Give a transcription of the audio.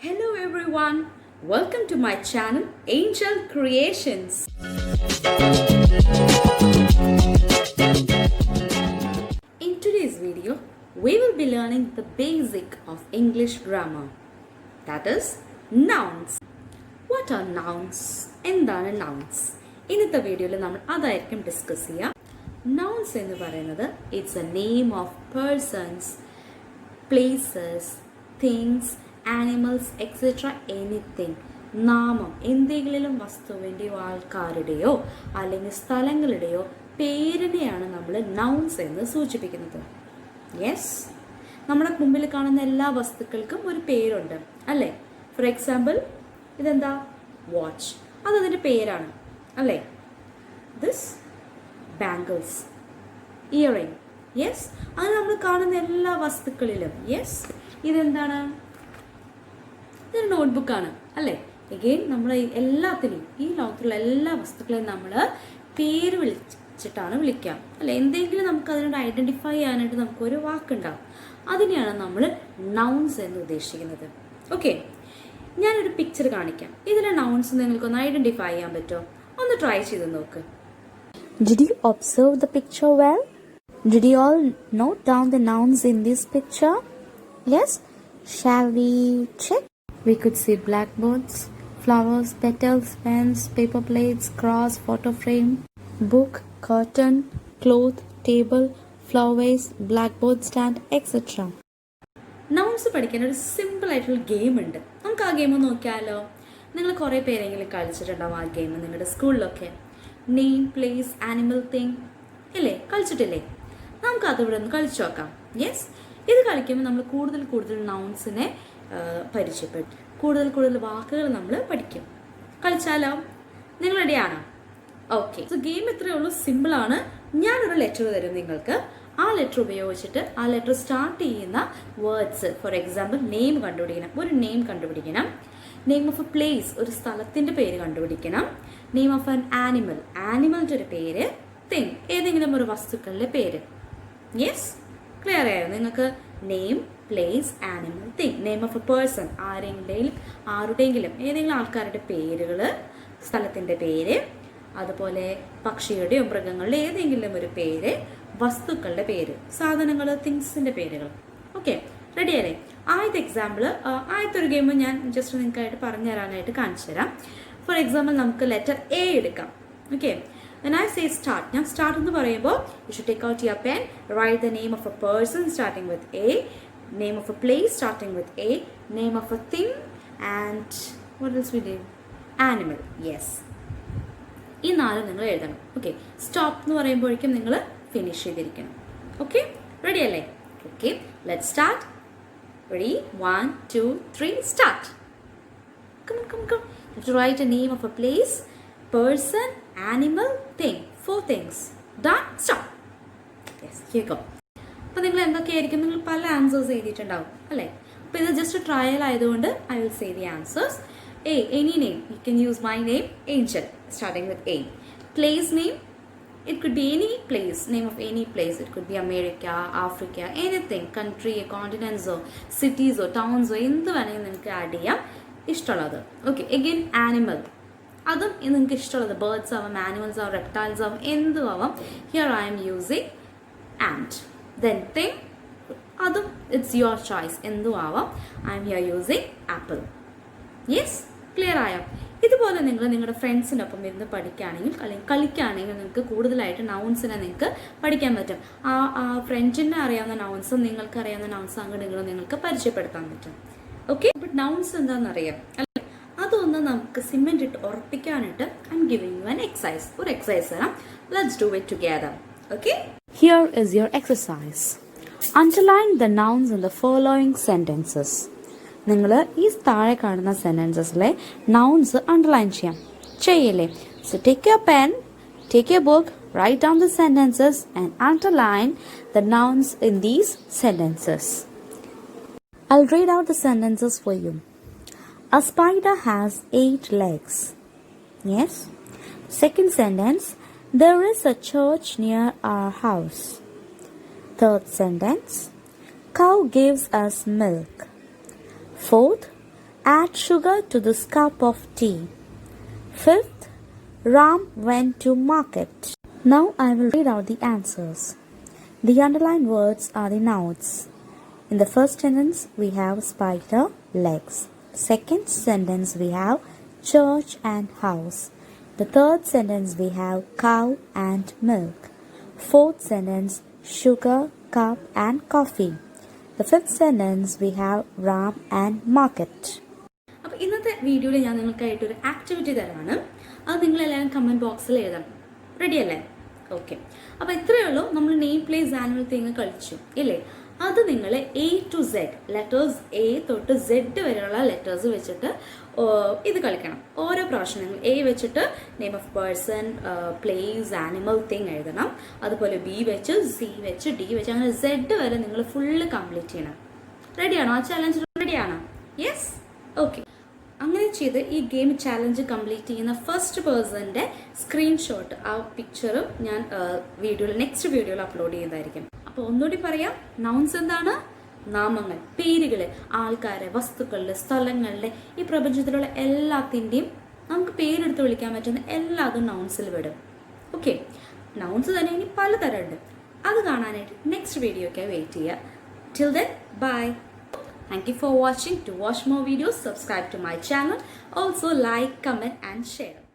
Hello everyone, welcome to my channel Angel Creations. In today's video, we will be learning the basic of English grammar, that is nouns. What are nouns? എന്താണ് nouns? ഇന്നത്തെ വീഡിയോയിൽ നമ്മൾ അതായിരിക്കും discuss ചെയ്യുക. Nouns എന്ന് പറയുന്നത് it's a name of persons, places, things, animals etcetera anything. നാമം, എന്തെങ്കിലും വസ്തുവിൻ്റെയോ ആൾക്കാരുടെയോ അല്ലെങ്കിൽ സ്ഥലങ്ങളുടെയോ പേരിനെയാണ് നമ്മൾ നൗൺസ് എന്ന് സൂചിപ്പിക്കുന്നത്. യെസ്, നമ്മുടെ മുമ്പിൽ കാണുന്ന എല്ലാ വസ്തുക്കൾക്കും ഒരു പേരുണ്ട് അല്ലേ? ഫോർ എക്സാമ്പിൾ, ഇതെന്താ? വാച്ച്, അതതിൻ്റെ പേരാണ് അല്ലേ? This bangles, earring. യെസ്, അത് നമ്മൾ കാണുന്ന എല്ലാ വസ്തുക്കളിലും. യെസ്, ഇതെന്താണ്? ഇതൊരു നോട്ട്ബുക്കാണ് അല്ലേ? എഗെയിൻ നമ്മൾ എല്ലാത്തിനെയും, ഈ ലോകത്തുള്ള എല്ലാ വസ്തുക്കളെയും നമ്മൾ പേര് വിളിച്ചിട്ടാണ് വിളിക്കാം അല്ലെ? എന്തെങ്കിലും നമുക്ക് അതിനോട് ഐഡന്റിഫൈ ചെയ്യാനായിട്ട് നമുക്കൊരു വാക്കുണ്ടാവും, അതിനെയാണ് നമ്മൾ നൗൺസ് എന്ന് ഉദ്ദേശിക്കുന്നത്. ഓക്കെ, ഞാനൊരു പിക്ചർ കാണിക്കാം. ഇതിലെ നൗൺസ് നിങ്ങൾക്കൊന്ന് ഐഡന്റിഫൈ ചെയ്യാൻ പറ്റുമോ? ഒന്ന് ട്രൈ ചെയ്ത് നോക്ക്. Did you observe the picture well? Did you all note down the nouns in this picture? Yes? Shall we check? We could see blackboards, flowers, petals, pens, paper plates, cross, photo frame, book, curtain, cloth, table, flower vase, blackboard stand, etc. Nouns പഠിക്കാൻ ഒരു simple ആയിട്ടുള്ള game ഉണ്ട്. നമുക്ക് ആ game നോക്കിയാലോ? നിങ്ങൾ കുറേ പേരെങ്കിലും കളിച്ചിട്ടുണ്ടാവും ആ ഗെയിം നിങ്ങളുടെ സ്കൂളിലൊക്കെ. നെയിം, പ്ലേസ്, ആനിമൽ, തിങ് ഇല്ലേ? കളിച്ചിട്ടില്ലേ? നമുക്ക് അതിവിടെ ഒന്ന് കളിച്ചു നോക്കാം. യെസ്, ഇത് കളിക്കുമ്പോൾ നമ്മൾ കൂടുതൽ നൗൺസിനെ പരിചയപ്പെട്ടു, കൂടുതൽ വാക്കുകൾ നമ്മൾ പഠിക്കും. കളിച്ചാലോ? നിങ്ങൾ റെഡിയാണോ? ഓക്കെ, സോ ഗെയിം ഇത്രയേ ഉള്ളൂ, സിമ്പിളാണ്. ഞാനൊരു ലെറ്റർ തരും നിങ്ങൾക്ക്. ആ ലെറ്റർ ഉപയോഗിച്ചിട്ട് ആ ലെറ്റർ സ്റ്റാർട്ട് ചെയ്യുന്ന വേർഡ്സ്, ഫോർ എക്സാമ്പിൾ നെയിം കണ്ടുപിടിക്കണം, ഒരു നെയിം കണ്ടുപിടിക്കണം. നെയിം ഓഫ് എ പ്ലേസ്, ഒരു സ്ഥലത്തിൻ്റെ പേര് കണ്ടുപിടിക്കണം. നെയിം ഓഫ് ആൻ ആനിമൽ, ആനിമലിൻ്റെ ഒരു പേര്. തിങ്, ഏതെങ്കിലും ഒരു വസ്തുക്കളുടെ പേര്. യെസ്, ക്ലിയർ ആയോ നിങ്ങൾക്ക്? Name, place, animal, thing. Name of A person, ആരുടെയെങ്കിലും ഏതെങ്കിലും ആൾക്കാരുടെ പേരുകൾ, സ്ഥലത്തിൻ്റെ പേര്, അതുപോലെ പക്ഷിയുടെയോ മൃഗങ്ങളുടെ ഏതെങ്കിലും ഒരു പേര്, വസ്തുക്കളുടെ പേര്, സാധനങ്ങൾ, തിങ്സിൻ്റെ പേരുകൾ. ഓക്കെ, റെഡി അല്ലേ? ആദ്യത്തെ എക്സാമ്പിൾ, ആദ്യത്തെ ഒരു ഗെയിം ഞാൻ ജസ്റ്റ് നിങ്ങൾക്കായിട്ട് പറഞ്ഞു തരാനായിട്ട് കാണിച്ചു തരാം. ഫോർ എക്സാമ്പിൾ, നമുക്ക് ലെറ്റർ എ എടുക്കാം. Okay, when I say start, ഞാൻ സ്റ്റാർട്ട് എന്ന് പറയുമ്പോൾ you should take out your pen, write the name of a person starting with A, name of a place starting with A, name of a thing, and what else we do? Animal. Yes, ഈ നാല് നിങ്ങൾ എഴുതണം. Okay, stop എന്ന് പറയുമ്പോഴേക്കും നിങ്ങൾ finish ചെയ്തിരിക്കണം. Okay, ready അല്ലേ? Okay, let's start. Ready? 1 2 3 start. Come. You have to write a name of a place, person, animal, thing. 4 things. Done? Stop. Yes, here you go. അപ്പോൾ നിങ്ങൾ എന്തൊക്കെയായിരിക്കും? നിങ്ങൾ പല ആൻസേഴ്സ് എഴുതിയിട്ടുണ്ടാവും അല്ലേ? അപ്പോൾ ഇത് ജസ്റ്റ് ട്രയൽ ആയതുകൊണ്ട് I will say the answers. A, any name. You can use my name, Angel, starting with A. Place name, it could be any place, name of any place. It could be America, Africa, anything, country, continents, or cities, or towns, or എന്ത് വേണമെങ്കിൽ നിങ്ങൾക്ക് add ചെയ്യാം ഇഷ്ടമുള്ളത്. Okay, again animal, അതും നിങ്ങൾക്ക് ഇഷ്ടമുള്ളത്. Birds ആവാം, animals ആവാം, റെപ്റ്റൈൽസ് ആവാം, എന്തും ആവാം. Here I M using and. Then thing, അതും ഇറ്റ്സ് യുവർ ചോയ്സ്, എന്തും ആവാം. I am here using apple. Yes, clear ആയോ? ഇതുപോലെ നിങ്ങൾ നിങ്ങളുടെ ഫ്രണ്ട്സിനൊപ്പം ഇരുന്ന് പഠിക്കുകയാണെങ്കിൽ അല്ലെങ്കിൽ കളിക്കുകയാണെങ്കിൽ നിങ്ങൾക്ക് കൂടുതലായിട്ട് നൗൺസിനെ നിങ്ങൾക്ക് പഠിക്കാൻ പറ്റും. ആ ഫ്രണ്ട്സിനെ അറിയാവുന്ന നൗൺസും നിങ്ങൾക്ക് അറിയാവുന്ന നൗൺസും അങ്ങോട്ട് നിങ്ങൾക്ക് പരിചയപ്പെടുത്താൻ പറ്റും. ഓക്കെ, ബട്ട് നൗൺസ് എന്താണെന്നറിയാം അല്ലേ? അതൊന്ന് നമുക്ക് സിമെന്റ് ഇട്ട് ഉറപ്പിക്കാനായിട്ട് I am giving you an exercise. ഒരു എക്സസൈസ് തരാം. Let's do it together. Okay, Here is your exercise. Underline the nouns in the following sentences. നിങ്ങൾ ഈ താഴെ കാണുന്ന സെന്റൻസസിലെ നൗൺസ് അണ്ടർലൈൻ ചെയ്യില്ലേ? So take your pen, take your book, write down the sentences and underline the nouns in these sentences. I'll read out the sentences for you. A spider has 8 legs. Yes. Second sentence, there is a church near our house. Third sentence, cow gives us milk. Fourth, add sugar to this cup of tea. Fifth, Ram went to market. Now I will read out the answers. The underlined words are the nouns. In the first sentence, we have spider, legs. Second sentence, we have church and house. The third sentence, we have cow and milk. Fourth sentence, sugar, cup and coffee. The fifth sentence, we have Ram and market. അപ്പോൾ ഇന്നത്തെ വീഡിയോയിൽ ഞാൻ നിങ്ങൾക്കായിട്ടൊരു activity തരാണ്. അത് നിങ്ങളെല്ലാവരും comment ബോക്സിൽ എഴുതണം. Ready അല്ലേ? ഓക്കെ. അപ്പോൾ ഇത്രയേ ഉള്ളൂ. നമ്മൾ നെയിം പ്ലേസ് ആനുവൽ തിങ് കളിച്ചു ഇല്ലേ? അത് നിങ്ങൾ A to Z letters A തൊട്ട് Z വരെയുള്ള ലെറ്റേഴ്സ് വെച്ചിട്ട് ഇത് കളിക്കണം. ഓരോ പ്രാവശ്യം നിങ്ങൾ A വെച്ചിട്ട് name of person, place, animal thing എഴുതണം. അതുപോലെ B വെച്ച്, C വെച്ച്, D വെച്ച്, അങ്ങനെ Z വരെ നിങ്ങൾ ഫുള്ള് കംപ്ലീറ്റ് ചെയ്യണം. റെഡിയാണോ? ആ ചാലഞ്ച് റെഡിയാണോ? Yes, okay. അങ്ങനെ ചെയ്ത് ഈ ഗെയിം ചാലഞ്ച് കംപ്ലീറ്റ് ചെയ്യുന്ന ഫസ്റ്റ് പേഴ്സൻ്റെ സ്ക്രീൻഷോട്ട്, ആ പിക്ചറും ഞാൻ നെക്സ്റ്റ് വീഡിയോയിൽ അപ്ലോഡ് ചെയ്യുന്നതായിരിക്കും. അപ്പോൾ ഒന്നുകൂടി പറയാം, നൗൺസ് എന്താണ്? നാമങ്ങൾ, പേരുകൾ, ആൾക്കാരെ, വസ്തുക്കളുടെ, സ്ഥലങ്ങളുടെ, ഈ പ്രപഞ്ചത്തിലുള്ള എല്ലാത്തിൻ്റെയും നമുക്ക് പേരെടുത്ത് വിളിക്കാൻ പറ്റുന്ന എല്ലാതും നൗൺസിൽ വിടും. ഓക്കെ. നൗൺസ് തന്നെ ഇനി പലതരമുണ്ട്. അത് കാണാനായിട്ട് നെക്സ്റ്റ് വീഡിയോയ്ക്കായി വെയിറ്റ് ചെയ്യുക. Till then, bye. Thank you for watching. To watch more videos, subscribe to my channel. Also like, comment and share.